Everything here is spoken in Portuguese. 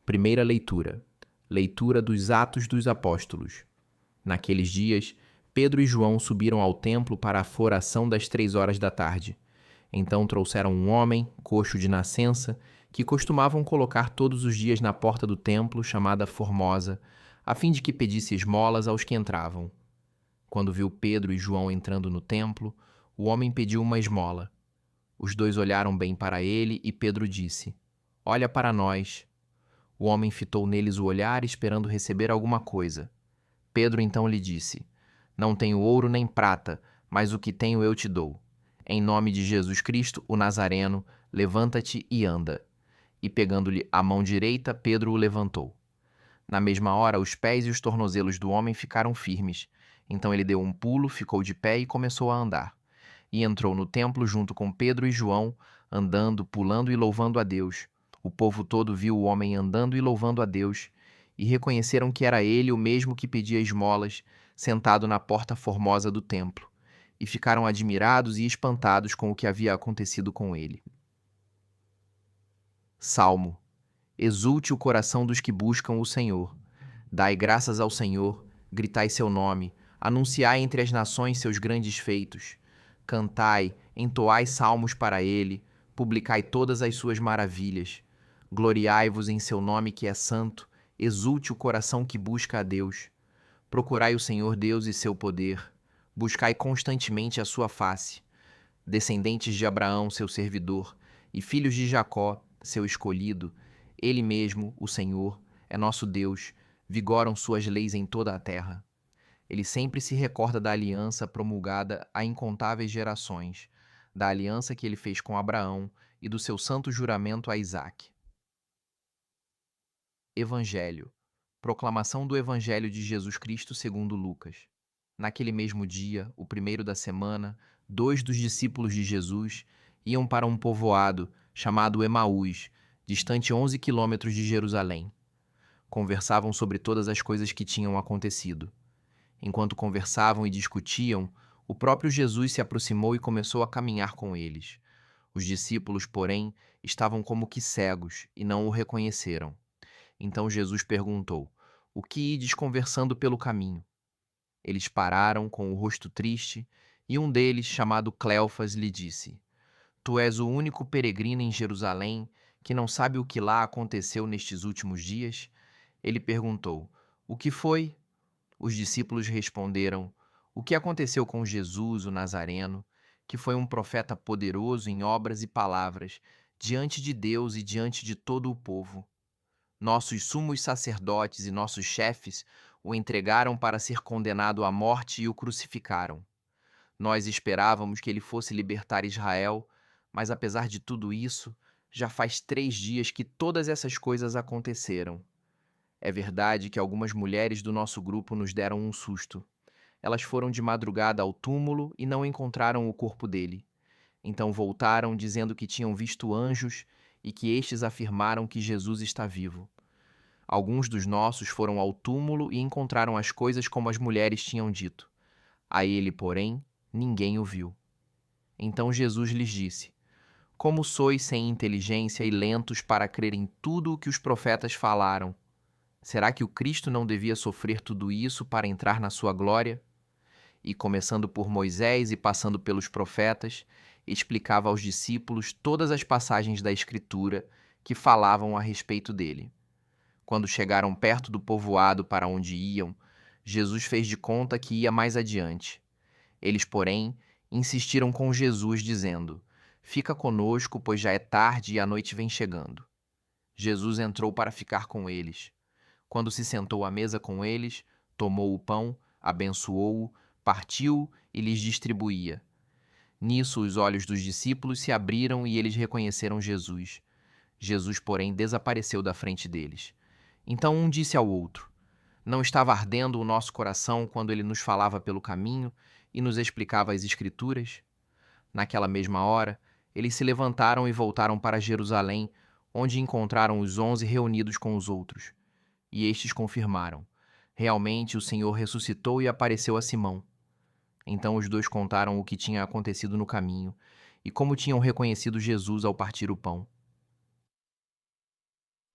Primeira leitura. Leitura dos Atos dos Apóstolos. Naqueles dias, Pedro e João subiram ao templo para a oração das 3 horas da tarde. Então trouxeram um homem, coxo de nascença, que costumavam colocar todos os dias na porta do templo, chamada Formosa, a fim de que pedisse esmolas aos que entravam. Quando viu Pedro e João entrando no templo, o homem pediu uma esmola. Os dois olharam bem para ele e Pedro disse: "Olha para nós." O homem fitou neles o olhar, esperando receber alguma coisa. Pedro então lhe disse: "Não tenho ouro nem prata, mas o que tenho eu te dou. Em nome de Jesus Cristo, o Nazareno, levanta-te e anda." E pegando-lhe a mão direita, Pedro o levantou. Na mesma hora, os pés e os tornozelos do homem ficaram firmes. Então ele deu um pulo, ficou de pé e começou a andar. E entrou no templo junto com Pedro e João, andando, pulando e louvando a Deus. O povo todo viu o homem andando e louvando a Deus, e reconheceram que era ele o mesmo que pedia esmolas, sentado na porta formosa do templo, e ficaram admirados e espantados com o que havia acontecido com ele. Salmo. Exulte o coração dos que buscam o Senhor. Dai graças ao Senhor, gritai seu nome, anunciai entre as nações seus grandes feitos. Cantai, entoai salmos para ele, publicai todas as suas maravilhas. Gloriai-vos em seu nome que é santo, exulte o coração que busca a Deus. Procurai o Senhor Deus e seu poder, buscai constantemente a sua face. Descendentes de Abraão, seu servidor, e filhos de Jacó, seu escolhido, ele mesmo, o Senhor, é nosso Deus, vigoram suas leis em toda a terra. Ele sempre se recorda da aliança promulgada a incontáveis gerações, da aliança que ele fez com Abraão e do seu santo juramento a Isaque. Evangelho. Proclamação do Evangelho de Jesus Cristo segundo Lucas. Naquele mesmo dia, o primeiro da semana, 2 dos discípulos de Jesus iam para um povoado chamado Emaús, distante 11 quilômetros de Jerusalém. Conversavam sobre todas as coisas que tinham acontecido. Enquanto conversavam e discutiam, o próprio Jesus se aproximou e começou a caminhar com eles. Os discípulos, porém, estavam como que cegos e não o reconheceram. Então Jesus perguntou: "O que ides conversando pelo caminho?" Eles pararam com o rosto triste, e um deles, chamado Cleofas, lhe disse: "Tu és o único peregrino em Jerusalém que não sabe o que lá aconteceu nestes últimos dias?" Ele perguntou: "O que foi?" Os discípulos responderam: "O que aconteceu com Jesus, o Nazareno, que foi um profeta poderoso em obras e palavras, diante de Deus e diante de todo o povo. Nossos sumos sacerdotes e nossos chefes o entregaram para ser condenado à morte e o crucificaram. Nós esperávamos que ele fosse libertar Israel, mas apesar de tudo isso, já faz 3 dias que todas essas coisas aconteceram. É verdade que algumas mulheres do nosso grupo nos deram um susto. Elas foram de madrugada ao túmulo e não encontraram o corpo dele. Então voltaram dizendo que tinham visto anjos e que estes afirmaram que Jesus está vivo. Alguns dos nossos foram ao túmulo e encontraram as coisas como as mulheres tinham dito. A ele, porém, ninguém o viu." Então Jesus lhes disse: "Como sois sem inteligência e lentos para crer em tudo o que os profetas falaram? Será que o Cristo não devia sofrer tudo isso para entrar na sua glória?" E começando por Moisés e passando pelos profetas, explicava aos discípulos todas as passagens da Escritura que falavam a respeito dele. Quando chegaram perto do povoado para onde iam, Jesus fez de conta que ia mais adiante. Eles, porém, insistiram com Jesus, dizendo: "Fica conosco, pois já é tarde e a noite vem chegando." Jesus entrou para ficar com eles. Quando se sentou à mesa com eles, tomou o pão, abençoou-o, partiu e lhes distribuía. Nisso os olhos dos discípulos se abriram e eles reconheceram Jesus. Jesus, porém, desapareceu da frente deles. Então um disse ao outro: "Não estava ardendo o nosso coração quando ele nos falava pelo caminho e nos explicava as Escrituras?" Naquela mesma hora, eles se levantaram e voltaram para Jerusalém, onde encontraram os 11 reunidos com os outros. E estes confirmaram: "Realmente o Senhor ressuscitou e apareceu a Simão." Então os dois contaram o que tinha acontecido no caminho e como tinham reconhecido Jesus ao partir o pão.